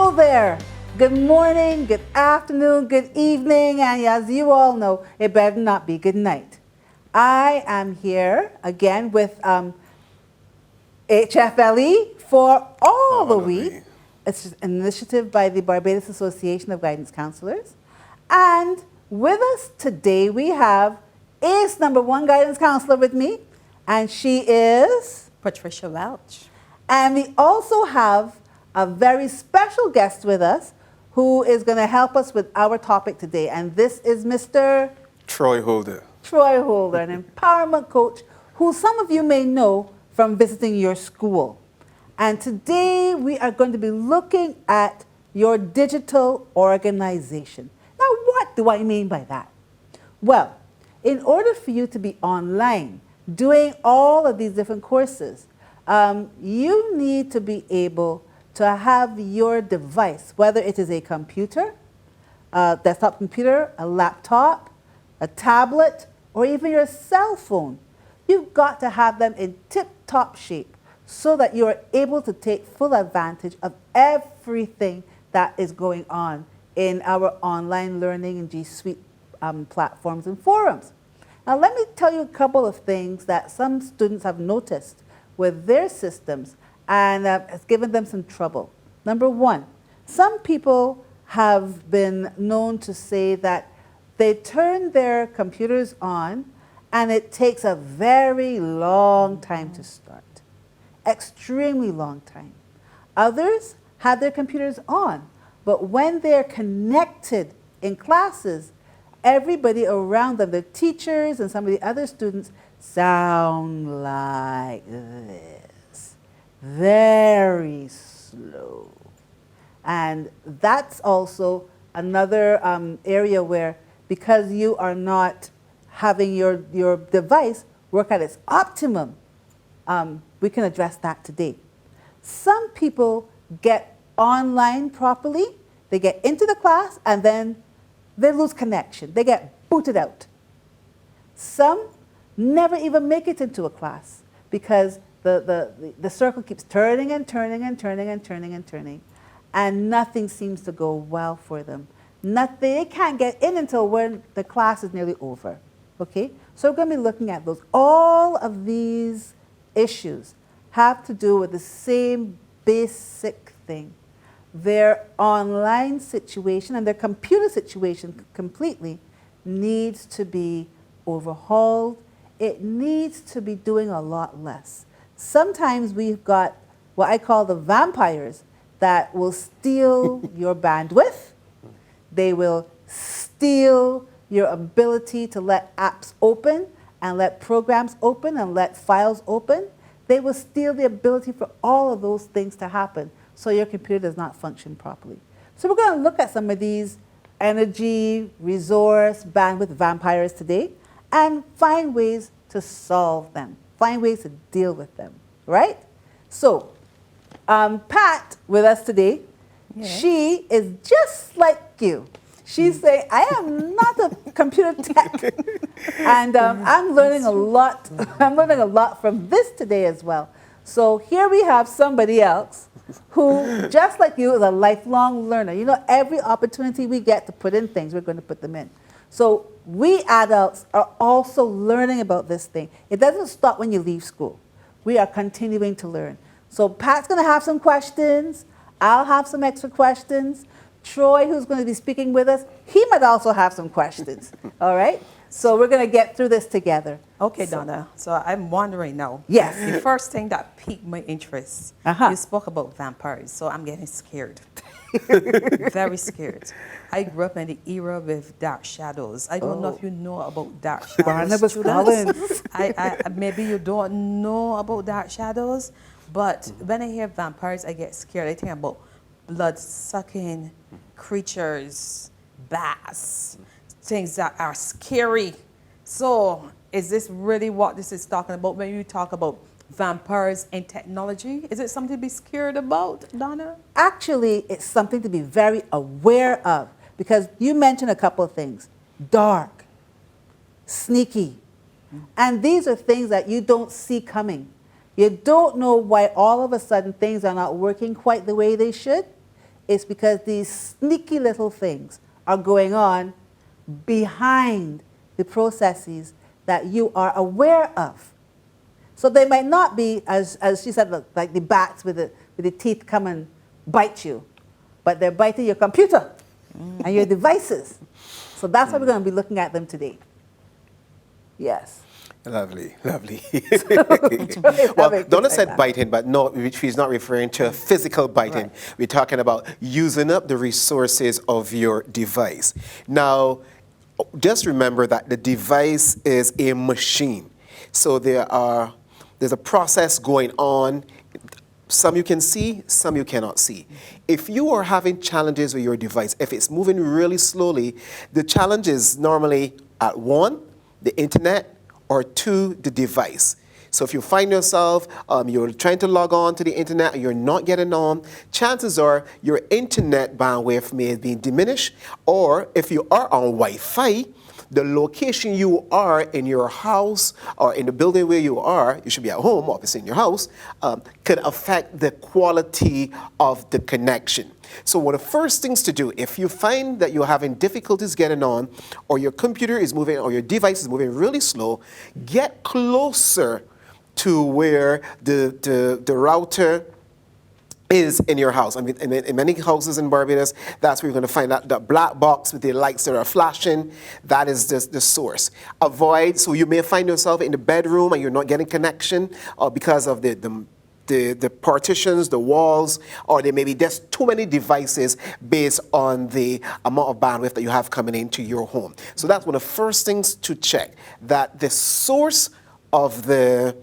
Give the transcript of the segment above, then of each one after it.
Hello there. Good morning, good afternoon, good evening, and as you all know, it better not be good night. I am here again with HFLE for all the week. It's an initiative by the Barbados Association of Guidance Counsellors. And with us today we have ACE #1 guidance counselor with me, and she is Patricia Welch. And we also have a very special guest with us who is going to help us with our topic today. And this is Mr. Troy Holder. Troy Holder, an empowerment coach who some of you may know from visiting your school. And today we are going to be looking at your digital organization. Now, what do I mean by that? Well, in order for you to be online doing all of these different courses, you need to be able to have your device, whether it is a computer, a desktop computer, a laptop, a tablet, or even your cell phone. You've got to have them in tip-top shape so that you are able to take full advantage of everything that is going on in our online learning and G Suite platforms and forums. Now, let me tell you a couple of things that some students have noticed with their systems and has given them some trouble. Number one, some people have been known to say that they turn their computers on and it takes a very long time to start. Extremely long time. Others have their computers on, but when they're connected in classes, everybody around them, the teachers and some of the other students, sound like this. Very slow. And that's also another area where, because you are not having your device work at its optimum, we can address that today. Some people get online properly, they get into the class, and then they lose connection. They get booted out. Some never even make it into a class because the circle keeps turning and turning and turning and turning and turning, and nothing seems to go well for them. They can't get in until when the class is nearly over. Okay? So we're going to be looking at those. All of these issues have to do with the same basic thing. Their online situation and their computer situation completely needs to be overhauled. It needs to be doing a lot less. Sometimes we've got what I call the vampires that will steal your bandwidth. They will steal your ability to let apps open and let programs open and let files open. They will steal the ability for all of those things to happen so your computer does not function properly. So we're going to look at some of these energy, resource, bandwidth vampires today and find ways to solve them, find ways to deal with them, right? So Pat with us today, she is just like you. She's saying, I am not a computer tech, and I'm learning a lot. I'm learning a lot from this today as well. So here we have somebody else who, just like you, is a lifelong learner. You know, every opportunity we get to put in things, we're going to put them in. So we adults are also learning about this thing. It doesn't stop when you leave school. We are continuing to learn. So Pat's going to have some questions. I'll have some extra questions. Troy, who's going to be speaking with us, he might also have some questions. All right? So we're going to get through this together. Okay, Donna. So I'm wondering now. Yes. The first thing that piqued my interest, you spoke about vampires, so I'm getting scared. Very scared. I grew up in the era with dark shadows. I don't know if you know about dark shadows. Barnabas Collins. Maybe you don't know about dark shadows, but when I hear vampires, I get scared. I think about blood-sucking creatures, bats, things that are scary. So is this really what this is talking about when you talk about vampires and technology? Is it something to be scared about, Donna? Actually, it's something to be very aware of because you mentioned a couple of things. Dark, sneaky. And these are things that you don't see coming. You don't know why all of a sudden things are not working quite the way they should. it's because these sneaky little things are going on behind the processes that you are aware of. So they might not be, as she said, like the bats with the teeth come and bite you, but they're biting your computer and your devices. So that's why we're going to be looking at them today. Yes. Lovely, lovely. Well, Well, Donna said biting, but no, she's not referring to physical biting. Right. We're talking about using up the resources of your device. Now, just remember that the device is a machine. So there's a process going on. Some you can see, some you cannot see. If you are having challenges with your device, if it's moving really slowly, the challenge is normally at 1, the internet, or 2, the device. So if you find yourself, you're trying to log on to the internet and you're not getting on, chances are your internet bandwidth may be diminished, or if you are on Wi-Fi, the location you are in your house or in the building where you are, you should be at home, obviously in your house, could affect the quality of the connection. So one of the first things to do, if you find that you're having difficulties getting on, or your computer is moving, or your device is moving really slow, get closer to where the router is in your house. I mean, in many houses in Barbados, that's where you're going to find that black box with the lights that are flashing. That is the source. Avoid, so you may find yourself in the bedroom and you're not getting connection because of the partitions, the walls, or there may be just too many devices based on the amount of bandwidth that you have coming into your home. So that's one of the first things to check, that the source of the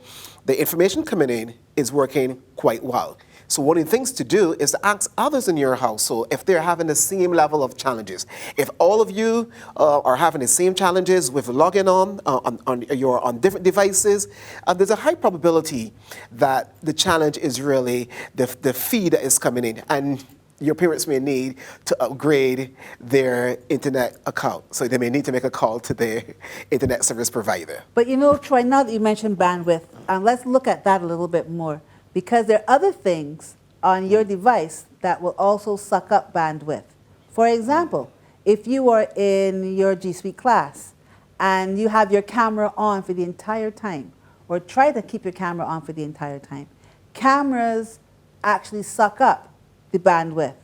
information coming in is working quite well. So one of the things to do is to ask others in your household if they're having the same level of challenges. If all of you are having the same challenges with logging on different devices, there's a high probability that the challenge is really the feed that is coming in. And your parents may need to upgrade their internet account. So they may need to make a call to their internet service provider. But you know, Troy, now that you mentioned bandwidth, let's look at that a little bit more. Because there are other things on your device that will also suck up bandwidth. For example, if you are in your G Suite class and you have your camera on for the entire time, or try to keep your camera on for the entire time, cameras actually suck up the bandwidth.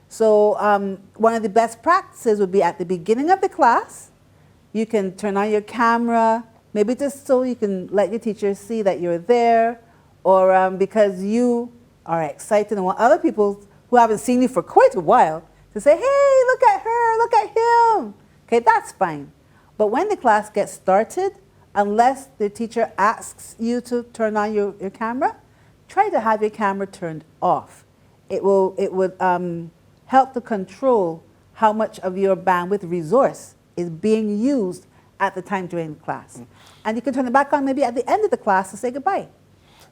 So one of the best practices would be at the beginning of the class, you can turn on your camera, maybe just so you can let your teacher see that you're there, or because you are excited and want other people who haven't seen you for quite a while to say, hey, look at her, look at him. Okay, that's fine. But when the class gets started, unless the teacher asks you to turn on your camera, try to have your camera turned off. It would help to control how much of your bandwidth resource is being used at the time during the class. And you can turn it back on maybe at the end of the class to say goodbye.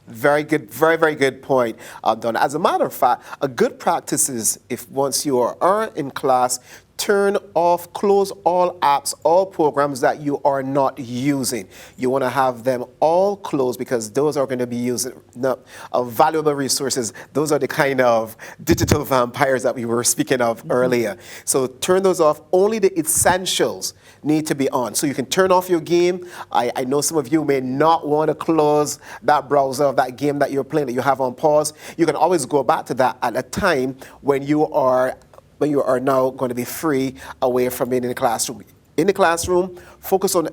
Very good, very, very good point, Donna. As a matter of fact, a good practice is if once you are in class, turn off, close all apps, all programs that you are not using. You want to have them all closed because those are going to be using valuable resources. Those are the kind of digital vampires that we were speaking of earlier. So turn those off. Only the essentials need to be on. So you can turn off your game. I know some of you may not want to close that browser of that game that you're playing that you have on pause. You can always go back to that at a time when you are now going to be free away from being in the classroom. In the classroom, focus on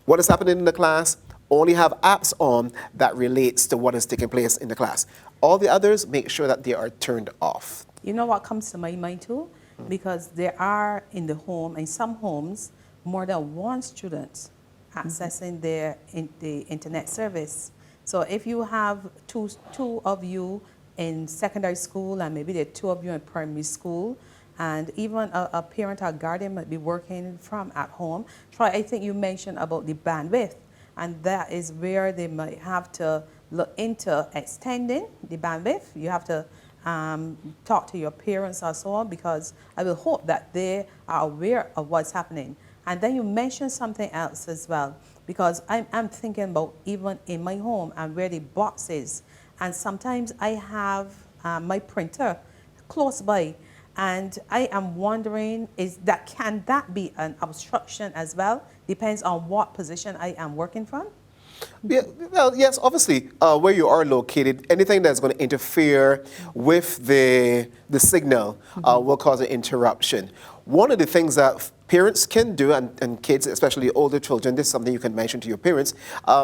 what is happening in the class. Only have apps on that relates to what is taking place in the class. All the others, make sure that they are turned off. You know what comes to my mind too? Because there are in the home, in some homes, more than one student accessing the internet service. So if you have two of you in secondary school and maybe there are 2 of you in primary school, and even a parent or guardian might be working from at home. Troy, I think you mentioned about the bandwidth, and that is where they might have to look into extending the bandwidth. You have to talk to your parents or so on, because I will hope that they are aware of what's happening. And then you mentioned something else as well, because I'm thinking about even in my home and where the box is. And sometimes I have my printer close by. And I am wondering, can that be an obstruction as well? Depends on what position I am working from. Yeah, well, yes, obviously, where you are located, anything that's going to interfere with the signal will cause an interruption. One of the things that parents can do, and kids, especially older children, this is something you can mention to your parents,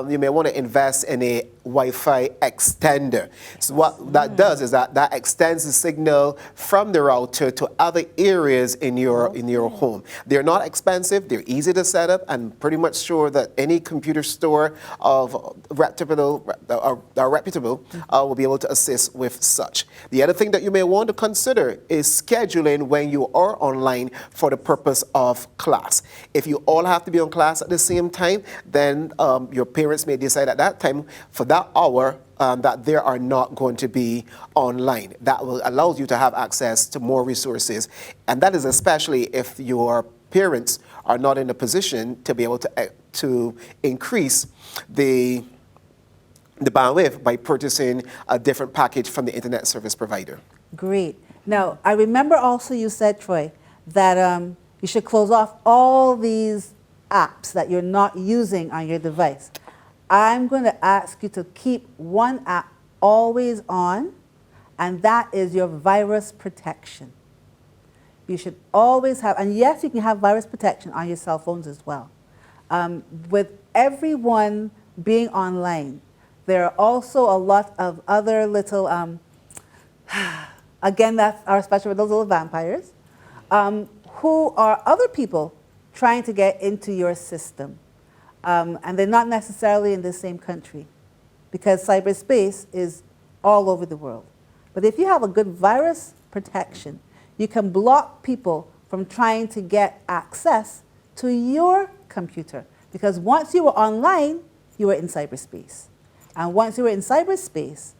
you may want to invest in a Wi-Fi extender. So what that does is that extends the signal from the router to other areas in your home. They're not expensive, they're easy to set up, and pretty much sure that any computer store of reputable will be able to assist with such. The other thing that you may want to consider is scheduling when you are online for the purpose of class. If you all have to be on class at the same time, then your parents may decide at that time for that hour that they are not going to be online. That will allow you to have access to more resources, and that is especially if your parents are not in a position to be able to increase the bandwidth by purchasing a different package from the internet service provider. Great. Now, I remember also you said, Troy, that you should close off all these apps that you're not using on your device. I'm going to ask you to keep one app always on, and that is your virus protection. You should always have, and yes, you can have virus protection on your cell phones as well. With everyone being online, there are also a lot of other little, again, that's our special with those little vampires, who are other people trying to get into your system. And they're not necessarily in the same country, because cyberspace is all over the world. But if you have a good virus protection, you can block people from trying to get access to your computer. Because once you were online, you were in cyberspace. And once you were in cyberspace,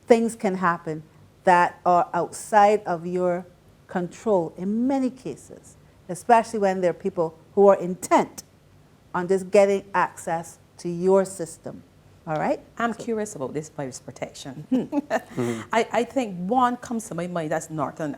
things can happen that are outside of your control in many cases, especially when there are people who are intent on just getting access to your system. All right? I'm curious about this virus protection. I think one comes to my mind, that's Norton.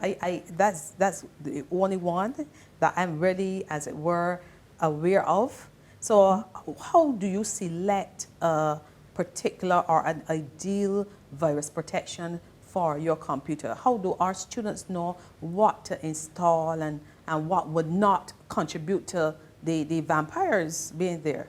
That's the only one that I'm really, as it were, aware of. So how do you select a particular or an ideal virus protection for your computer? How do our students know what to install and what would not contribute to the vampires being there?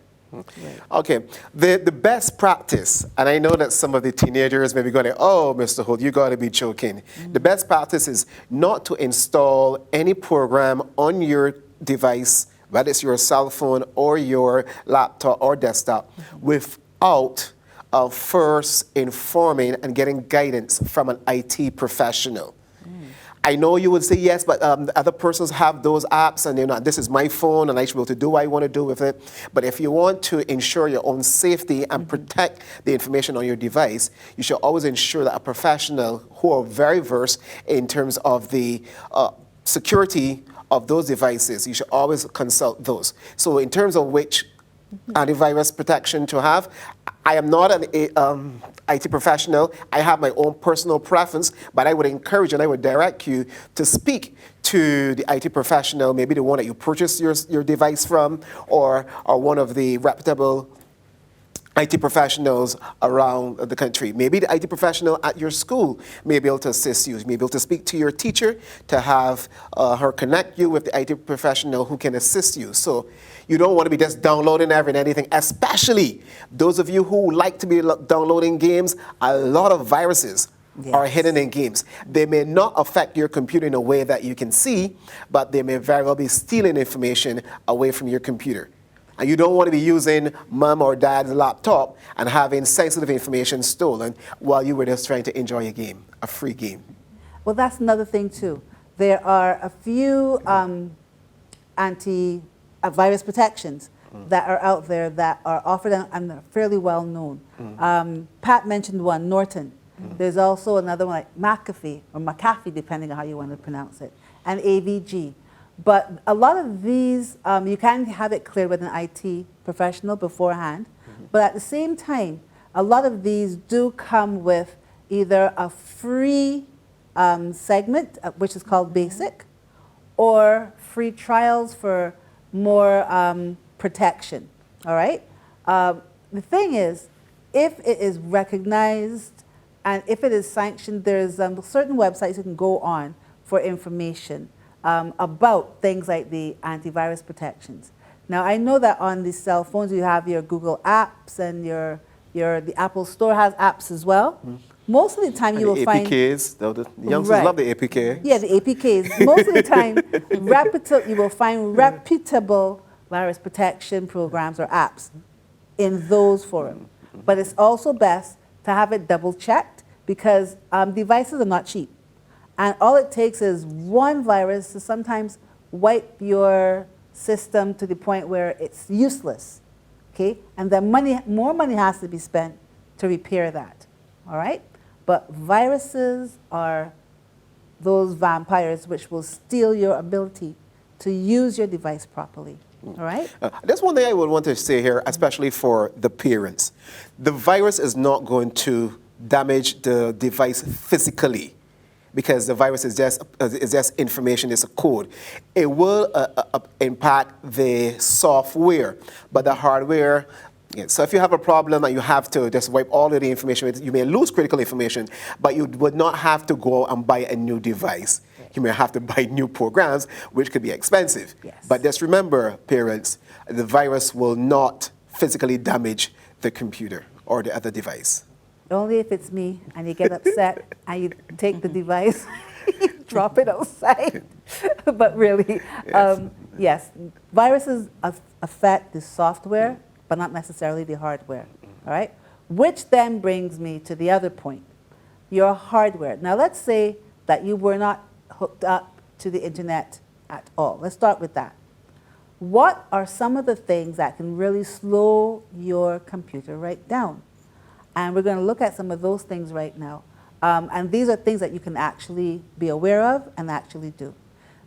Okay, the best practice, and I know that some of the teenagers may be going, oh, Mr. Holt, you got to be joking. The best practice is not to install any program on your device, whether it's your cell phone or your laptop or desktop, without first informing and getting guidance from an IT professional. I know you would say yes, but other persons have those apps and they're not, this is my phone and I should be able to do what I want to do with it. But if you want to ensure your own safety and protect the information on your device, you should always ensure that a professional who are very versed in terms of the security of those devices, you should always consult those. So in terms of which antivirus protection to have, I am not an IT professional. I have my own personal preference, but I would encourage and I would direct you to speak to the IT professional, maybe the one that you purchased your device from, or one of the reputable IT professionals around the country. Maybe the IT professional at your school may be able to assist you. You may be able to speak to your teacher to have her connect you with the IT professional who can assist you. So you don't want to be just downloading anything, especially those of you who like to be downloading games. A lot of viruses are hidden in games. They may not affect your computer in a way that you can see, but they may very well be stealing information away from your computer. And you don't want to be using mom or dad's laptop and having sensitive information stolen while you were just trying to enjoy a game, a free game. Well, that's another thing too. There are a few anti-virus protections that are out there that are offered and are fairly well known. Pat mentioned one, Norton. There's also another one like McAfee, or McAfee, depending on how you want to pronounce it, and AVG. But a lot of these, you can have it cleared with an IT professional beforehand. But at the same time, a lot of these do come with either a free segment, which is called Basic, or free trials for more protection. All right? The thing is, if it is recognized and if it is sanctioned, there's certain websites you can go on for information about things like the antivirus protections. Now, I know that on the cell phones you have your Google apps and the Apple Store has apps as well. Most of the time And you will the find... APKs, the youngsters Right. love the APK. Yeah, the APKs. Most of the time, you will find reputable virus protection programs or apps in those forums. But it's also best to have it double checked because devices are not cheap. And all it takes is one virus to sometimes wipe your system to the point where it's useless. Okay? And then more money has to be spent to repair that. All right? But viruses are those vampires which will steal your ability to use your device properly. All right? That's one thing I would want to say here, especially for the parents. The virus is not going to damage the device physically because the virus is just information, it's a code. It will impact the software, but the hardware. Yeah, so if you have a problem and you have to just wipe all of the information, you may lose critical information, but you would not have to go and buy a new device. Right. You may have to buy new programs, which could be expensive. Yes. But just remember, parents, the virus will not physically damage the computer or the other device. Only if it's me and you get upset and you take the device, you drop it outside. But really, yes, viruses affect the software, but not necessarily the hardware, all right? Which then brings me to the other point, your hardware. Now, let's say that you were not hooked up to the internet at all. Let's start with that. What are some of the things that can really slow your computer right down? And we're going to look at some of those things right now. And these are things that you can actually be aware of and actually do.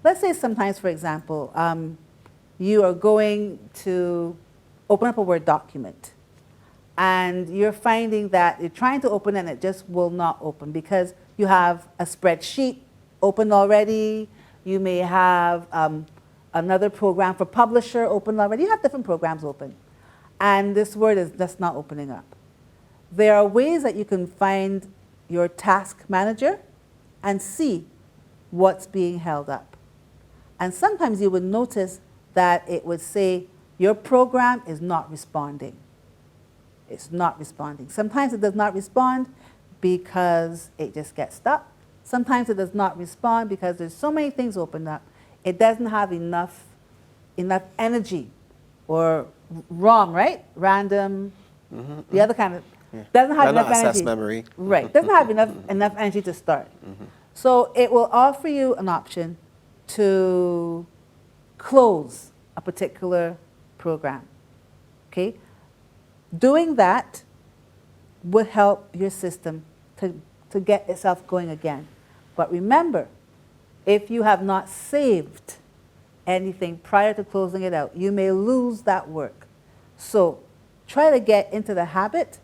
Let's say sometimes, for example, you are going to open up a Word document and you're finding that you're trying to open it and it just will not open because you have a spreadsheet open already, you may have another program for Publisher open already, you have different programs open, and this Word is just not opening up. There are ways that you can find your task manager and see what's being held up. And sometimes you would notice that it would say, your program is not responding. It's not responding. Sometimes it does not respond because it just gets stuck. Sometimes it does not respond because there's so many things opened up. It doesn't have enough energy or ROM, right? Random, the other kind of, doesn't have enough energy. Memory. Right, doesn't have enough energy to start. So it will offer you an option to close a particular program, okay? Doing that would help your system to get itself going again. But remember, if you have not saved anything prior to closing it out, you may lose that work. So try to get into the habit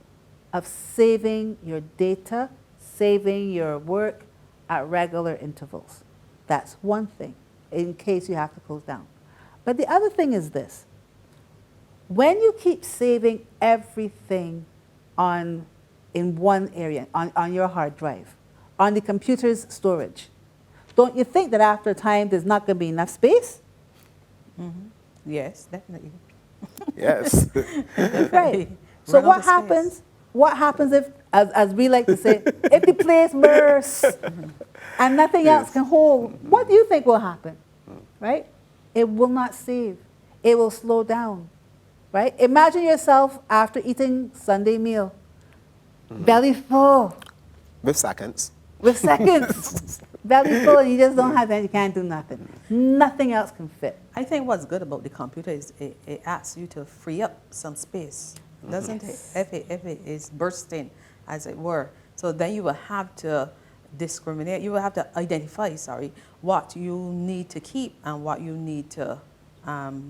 of saving your data, saving your work at regular intervals. That's one thing, in case you have to close down. But the other thing is this. When you keep saving everything in one area, on your hard drive, on the computer's storage, don't you think that after a time there's not going to be enough space? Yes, definitely. Yes. Right. So what happens? What happens if, as we like to say, if the place bursts and nothing else can hold? What do you think will happen? Right? It will not save. It will slow down. Right? Imagine yourself after eating Sunday meal, belly full. With seconds. With seconds. Belly full, and you just don't have that. You can't do nothing. Nothing else can fit. I think what's good about the computer is it asks you to free up some space, doesn't it? If it is bursting, as it were. So then you will have to discriminate. You will have to identify, what you need to keep and what you need to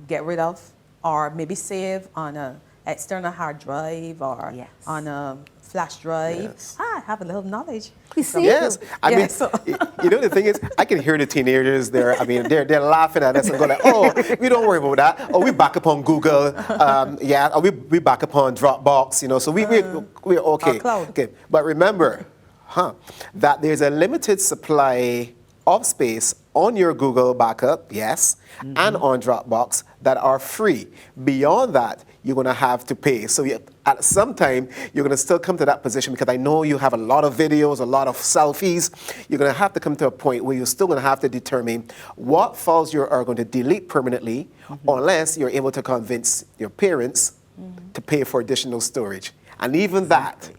get rid of, or maybe save on a external hard drive or Yes. on a flash drive. Yes. I have a little knowledge. You see? Yes, I mean, Yes. you know the thing is, I can hear the teenagers there. I mean, they're laughing at us and going like, "Oh, we don't worry about that. Oh, we back up on Google, yeah. Or we back up on Dropbox, you know. So we're okay. Our cloud. Okay, but remember, that there's a limited supply of space on your Google backup, yes, and on Dropbox that are free. Beyond that, you're going to have to pay. So at some time, you're going to still come to that position because I know you have a lot of videos, a lot of selfies. You're going to have to come to a point where you're still going to have to determine what files you are going to delete permanently unless you're able to convince your parents to pay for additional storage. And even that,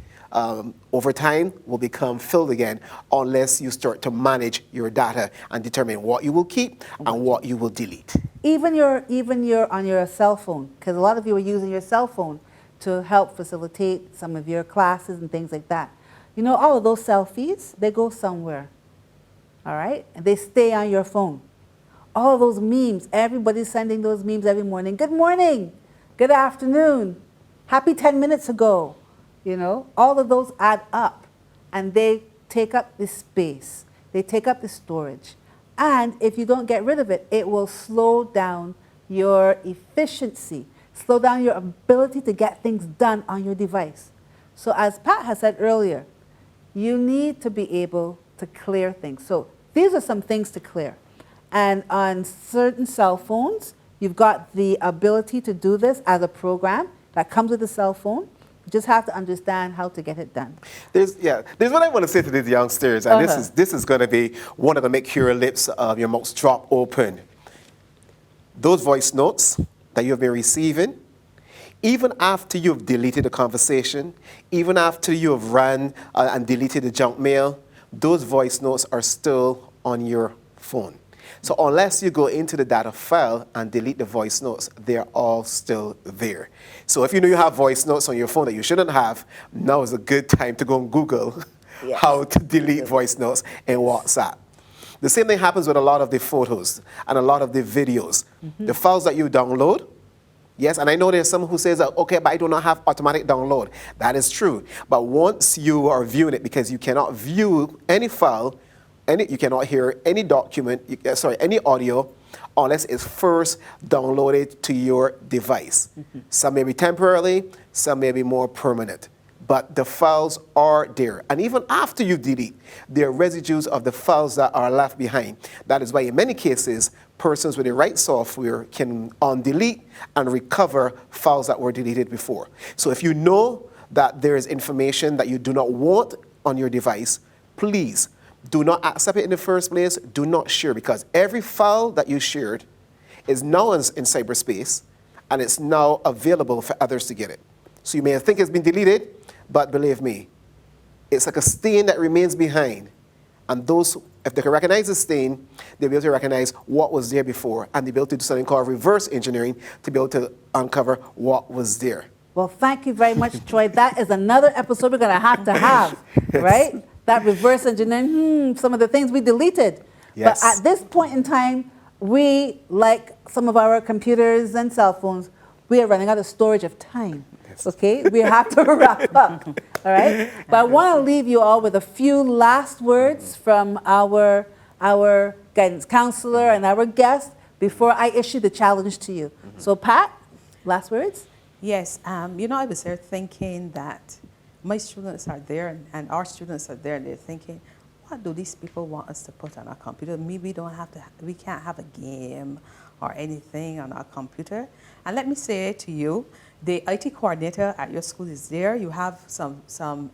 over time, will become filled again unless you start to manage your data and determine what you will keep and what you will delete. Even your on your cell phone, because a lot of you are using your cell phone to help facilitate some of your classes and things like that. You know, all of those selfies, they go somewhere, all right? And they stay on your phone. All of those memes, everybody's sending those memes every morning. Good morning, good afternoon, happy 10 minutes ago. You know, all of those add up and they take up the space. They take up the storage. And if you don't get rid of it, it will slow down your efficiency, slow down your ability to get things done on your device. So as Pat has said earlier, you need to be able to clear things. So these are some things to clear. And on certain cell phones, you've got the ability to do this as a program that comes with the cell phone. You just have to understand how to get it done. There's what I want to say to these youngsters, and this is going to be one of the make your lips of your mouth drop open. Those voice notes that you have been receiving, even after you've deleted the conversation, even after you have ran and deleted the junk mail, those voice notes are still on your phone. So unless you go into the data file and delete the voice notes, they're all still there. So if you know you have voice notes on your phone that you shouldn't have, now is a good time to go on Google how to delete voice notes in WhatsApp. The same thing happens with a lot of the photos and a lot of the videos. The files that you download, yes, and I know there's someone who says, that, okay, but I do not have automatic download. That is true. But once you are viewing it, because you cannot view any file, you cannot hear any document, any audio, unless it's first downloaded to your device. Some may be temporarily, some may be more permanent. But the files are there. And even after you delete, there are residues of the files that are left behind. That is why in many cases, persons with the right software can undelete and recover files that were deleted before. So if you know that there is information that you do not want on your device, please do not accept it in the first place. Do not share, because every file that you shared is now in cyberspace and it's now available for others to get it. So you may think it's been deleted, but believe me, it's like a stain that remains behind. And those, if they can recognize the stain, they'll be able to recognize what was there before, and they'll be able to do something called reverse engineering to be able to uncover what was there. Well, thank you very much, Troy. That is another episode we're going to have, right? That reverse engineering, some of the things we deleted. Yes. But at this point in time, we, like some of our computers and cell phones, we are running out of storage of time. Yes. Okay? We have to wrap up. All right? But I want to leave you all with a few last words from our guidance counselor and our guest before I issue the challenge to you. So, Pat, last words? Yes. You know, I was there thinking that my students are there and our students are there and they're thinking, what do these people want us to put on our computer? Maybe we can't have a game or anything on our computer. And let me say to you, the IT coordinator at your school is there. You have some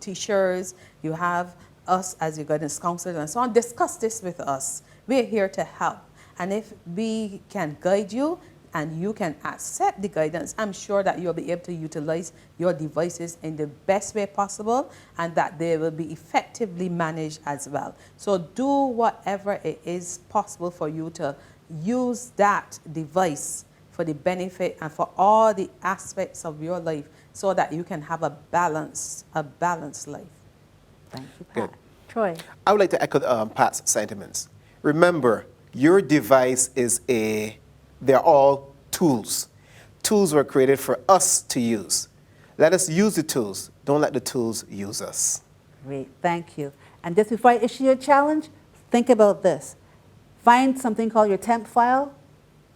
teachers, you have us as your guidance counselors and so on. Discuss this with us. We're here to help. And if we can guide you, and you can accept the guidance, I'm sure that you'll be able to utilize your devices in the best way possible and that they will be effectively managed as well. So do whatever it is possible for you to use that device for the benefit and for all the aspects of your life so that you can have a balanced life. Thank you, Pat. Good. Troy. I would like to echo Pat's sentiments. Remember, your device they're all tools tools were created for us to use. Let us use the tools. Don't let the tools use us. Great, thank you. And just before I issue your challenge, think about this. Find something called your temp file,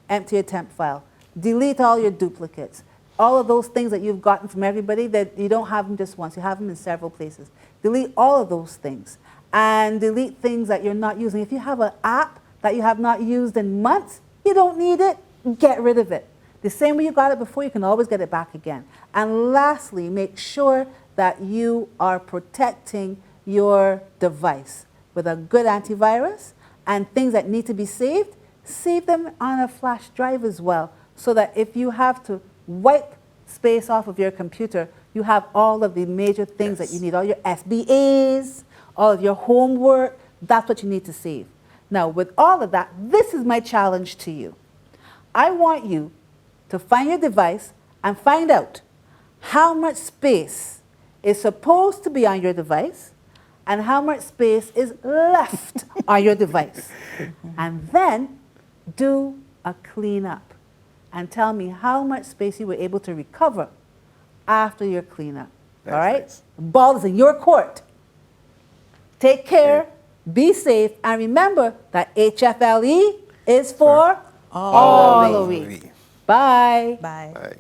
empty your temp file. Delete all your duplicates. All of those things that you've gotten from everybody that you don't have them just once, you have them in several places. Delete all of those things and delete things that you're not using. If you have an app that you have not used in months, you don't need it, get rid of it. The same way you got it before, you can always get it back again. And lastly, make sure that you are protecting your device with a good antivirus, and things that need to be saved, save them on a flash drive as well, so that if you have to wipe space off of your computer, you have all of the major things that you need, all your SBAs, all of your homework, that's what you need to save. Now, with all of that, this is my challenge to you. I want you to find your device and find out how much space is supposed to be on your device and how much space is left on your device. And then do a cleanup and tell me how much space you were able to recover after your cleanup. All right? Nice. The ball is in your court. Take care, be safe, and remember that HFLE is for all of we. Bye. Bye. Bye.